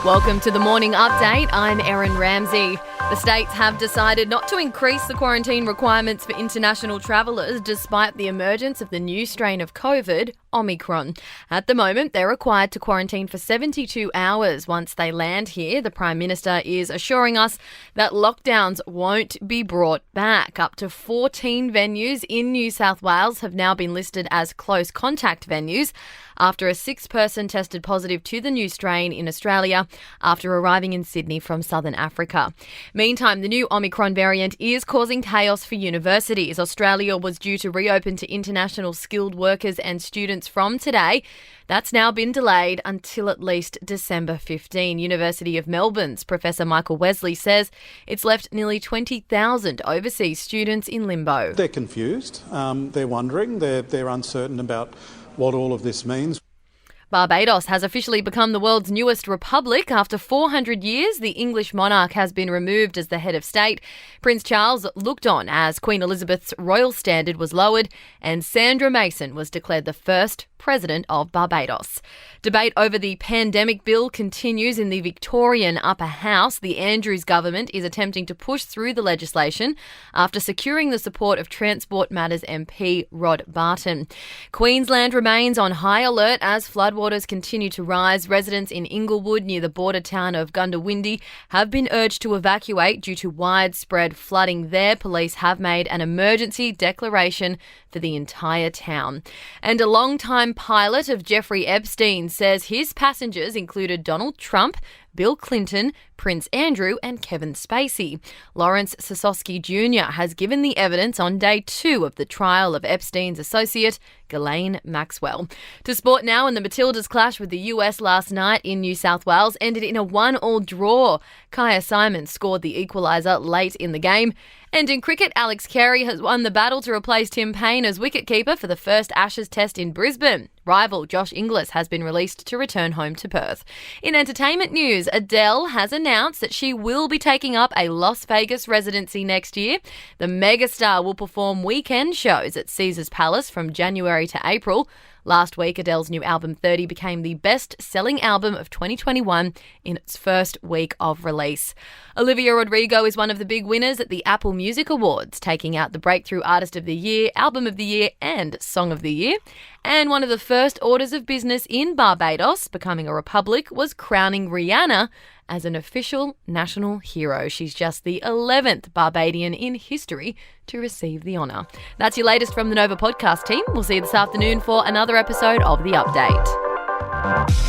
Welcome to the Morning Update. I'm Erin Ramsey. The states have decided not to increase the quarantine requirements for international travellers despite the emergence of the new strain of COVID, Omicron. At the moment, they're required to quarantine for 72 hours once they land here. The Prime Minister is assuring us that lockdowns won't be brought back. Up to 14 venues in New South Wales have now been listed as close contact venues after a sixth person tested positive to the new strain in Australia after arriving in Sydney from Southern Africa. Meantime, the new Omicron variant is causing chaos for universities. Australia was due to reopen to international skilled workers and students from today. That's now been delayed until at least December 15. University of Melbourne's Professor Michael Wesley says it's left nearly 20,000 overseas students in limbo. They're confused, they're wondering, they're uncertain about what all of this means. Barbados has officially become the world's newest republic. After 400 years, the English monarch has been removed as the head of state. Prince Charles looked on as Queen Elizabeth's royal standard was lowered and Sandra Mason was declared the first president of Barbados. Debate over the pandemic bill continues in the Victorian Upper House. The Andrews government is attempting to push through the legislation after securing the support of Transport Matters MP Rod Barton. Queensland remains on high alert as floodwaters continue to rise. Residents in Inglewood near the border town of Gundawindi have been urged to evacuate due to widespread flooding there. Police have made an emergency declaration for the entire town. And a long-time pilot of Jeffrey Epstein says his passengers included Donald Trump, Bill Clinton, Prince Andrew and Kevin Spacey. Lawrence Sosowski Jr. has given the evidence on day 2 of the trial of Epstein's associate, Ghislaine Maxwell. To sport now, and the Matilda's clash with the US last night in New South Wales ended in a 1-1 draw. Kaya Simon scored the equaliser late in the game. And in cricket, Alex Carey has won the battle to replace Tim Payne as wicketkeeper for the first Ashes test in Brisbane. Rival Josh Inglis has been released to return home to Perth. In entertainment news, Adele has announced that she will be taking up a Las Vegas residency next year. The megastar will perform weekend shows at Caesars Palace from January to April. Last week, Adele's new album 30 became the best-selling album of 2021 in its first week of release. Olivia Rodrigo is one of the big winners at the Apple Music Awards, taking out the Breakthrough Artist of the Year, Album of the Year and Song of the Year. And one of the first orders of business in Barbados, becoming a republic, was crowning Rihanna as an official national hero. She's just the 11th Barbadian in history to receive the honour. That's your latest from the Nova podcast team. We'll see you this afternoon for another episode of The Update.